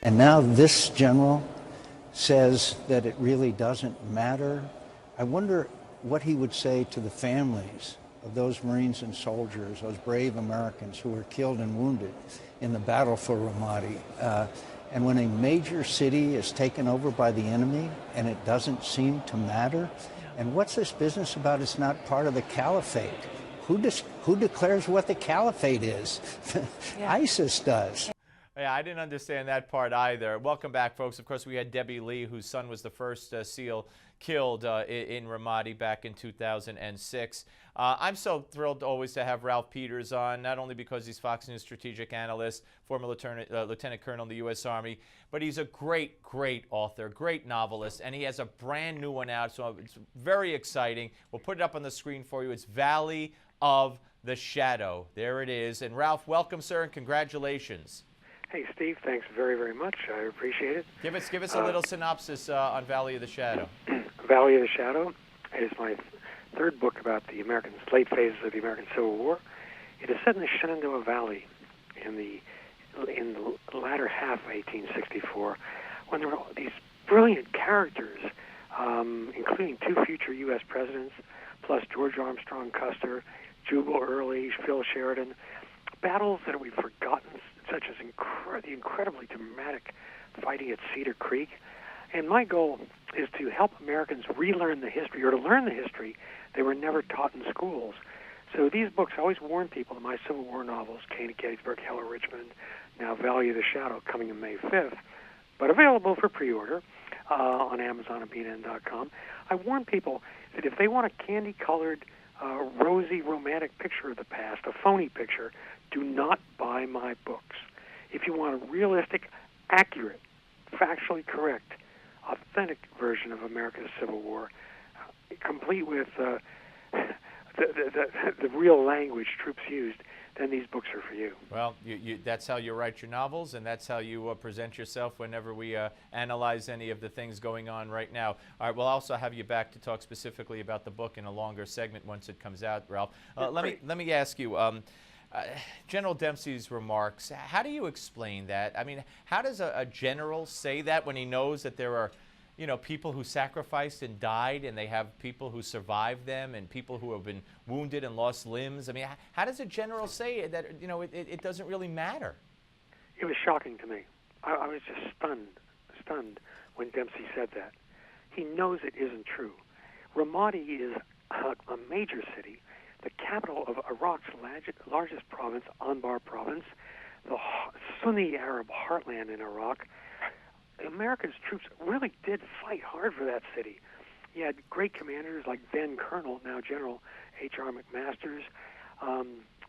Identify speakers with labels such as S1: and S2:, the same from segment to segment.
S1: And now this general says that it really doesn't matter. I wonder what he would say to the families of those Marines and soldiers, those brave Americans who were killed and wounded in the battle for Ramadi. And when a major city is taken over by the enemy and it doesn't seem to matter, and what's this business about it's not part of the caliphate? Who declares what the caliphate is? ISIS does.
S2: Yeah, I didn't understand that part either. Welcome back, folks. Of course, we had Debbie Lee, whose son was the first SEAL killed in Ramadi back in 2006. I'm so thrilled always to have Ralph Peters on, not only because he's Fox News strategic analyst, former lieutenant colonel in the U.S. Army, but he's a great, great author, great novelist, and he has a brand new one out, so it's very exciting. We'll put it up on the screen for you. It's Valley of the Shadow. There it is. And Ralph, welcome, sir, and congratulations.
S3: Hey, Steve, thanks very, very much. I appreciate it.
S2: Give us a little synopsis on Valley of the Shadow.
S3: Valley of the Shadow is my third book about the late phases of the American Civil War. It is set in the Shenandoah Valley in the latter half of 1864, when there were these brilliant characters, including two future U.S. presidents, plus George Armstrong Custer, Jubal Early, Phil Sheridan. Battles that we've forgotten, such as the incredibly dramatic fighting at Cedar Creek. And my goal is to help Americans relearn the history, or to learn the history they were never taught in schools. So these books, I always warn people in my Civil War novels, Cain at Gettysburg, Hell at Richmond, now Valley of the Shadow, coming in May 5th, but available for pre-order on Amazon and BNN.com. I warn people that if they want a candy-colored, rosy, romantic picture of the past, a phony picture, do not buy my books. If you want a realistic, accurate, factually correct, authentic version of America's Civil War, complete with the real language troops used, then these books are for you.
S2: Well, that's how you write your novels, and that's how you present yourself whenever we analyze any of the things going on right now. All right, we'll also have you back to talk specifically about the book in a longer segment once it comes out, Ralph. Let me ask you, General Dempsey's remarks, how do you explain that? I mean, how does a general say that when he knows that there are people who sacrificed and died, and they have people who survived them, and people who have been wounded and lost limbs? I mean, how does a general say that, it doesn't really matter?
S3: It was shocking to me. I was just stunned when Dempsey said that. He knows it isn't true. Ramadi is a major city, the capital of Iraq's largest province, Anbar province, the Sunni Arab heartland in Iraq. America's troops really did fight hard for that city. You had great commanders like then Colonel, now General H.R. McMaster's,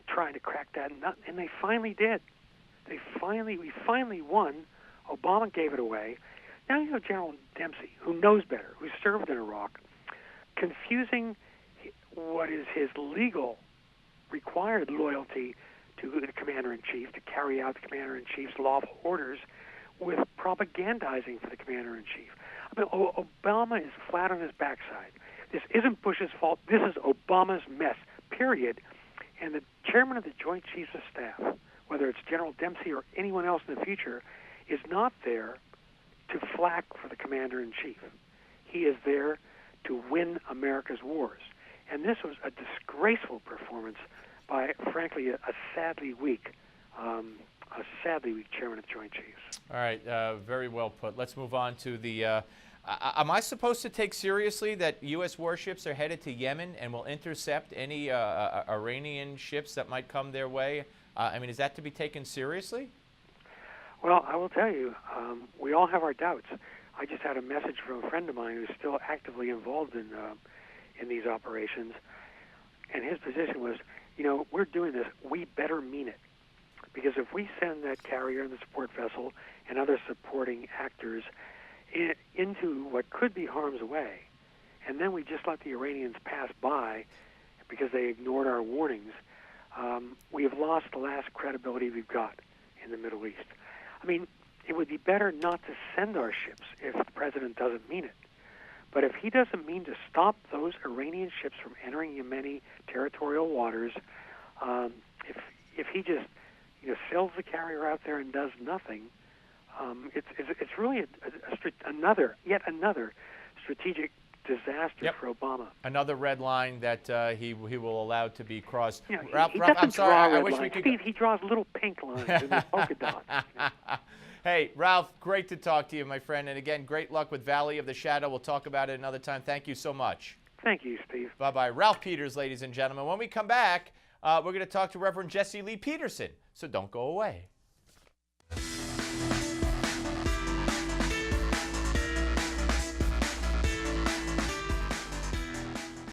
S3: trying to crack that nut, and they finally did. We finally won. Obama gave it away. Now you have General Dempsey, who knows better, who served in Iraq, confusing what is his legal required loyalty to the commander-in-chief, to carry out the commander-in-chief's lawful orders, with propagandizing for the commander-in-chief. I mean, Obama is flat on his backside. This isn't Bush's fault. This is Obama's mess, period. And the chairman of the Joint Chiefs of Staff, whether it's General Dempsey or anyone else in the future, is not there to flack for the commander-in-chief. He is there to win America's wars. And this was a disgraceful performance by, frankly, a sadly weak chairman of the Joint Chiefs.
S2: All right, very well put. Let's move on to the... am I supposed to take seriously that U.S. warships are headed to Yemen and will intercept any Iranian ships that might come their way? I mean, is that to be taken seriously?
S3: Well, I will tell you, we all have our doubts. I just had a message from a friend of mine who's still actively involved in these operations, and his position was, we're doing this, we better mean it. Because if we send that carrier and the support vessel and other supporting actors into what could be harm's way, and then we just let the Iranians pass by because they ignored our warnings, we have lost the last credibility we've got in the Middle East. I mean, it would be better not to send our ships if the president doesn't mean it. But if he doesn't mean to stop those Iranian ships from entering Yemeni territorial waters, if he just sails the carrier out there and does nothing, It's really yet another strategic disaster for Obama.
S2: Another red line that he will allow to be crossed.
S3: You know,
S2: Ralph,
S3: he
S2: I'm
S3: doesn't
S2: sorry.
S3: draw
S2: I
S3: red
S2: wish
S3: lines.
S2: we could.
S3: Steve, he draws little pink lines and there's polka dots.
S2: Hey, Ralph, great to talk to you, my friend. And again, great luck with Valley of the Shadow. We'll talk about it another time. Thank you so much.
S3: Thank you, Steve.
S2: Bye-bye. Ralph Peters, ladies and gentlemen. When we come back, we're going to talk to Reverend Jesse Lee Peterson. So don't go away.